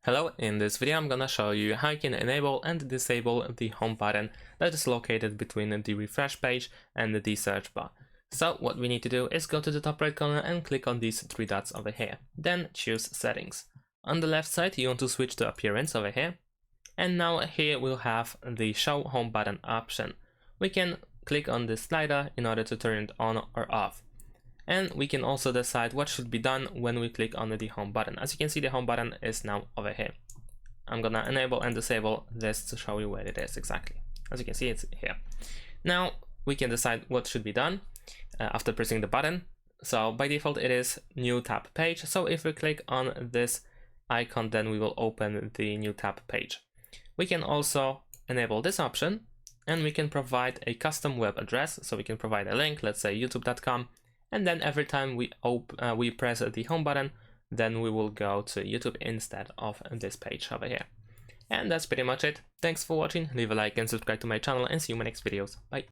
Hello, in this video I'm gonna show you how you can enable and disable the home button that is located between the refresh page and the search bar. So what we need to do is go to the top right corner and click on these three dots over here. Then choose settings. On the left side you want to switch to appearance over here. And now here we'll have the show home button option. We can click on this slider in order to turn it on or off. And we can also decide what should be done when we click on the home button. As you can see, the home button is now over here. I'm gonna enable and disable this to show you where it is exactly. As you can see, it's here. Now we can decide what should be done after pressing the button. So by default it is new tab page. So if we click on this icon, then we will open the new tab page. We can also enable this option and we can provide a custom web address. So we can provide a link, let's say youtube.com. And then every time we press the home button, then we will go to YouTube instead of this page over here. And that's pretty much it. Thanks for watching, leave a like and subscribe to my channel and see you in my next videos. Bye.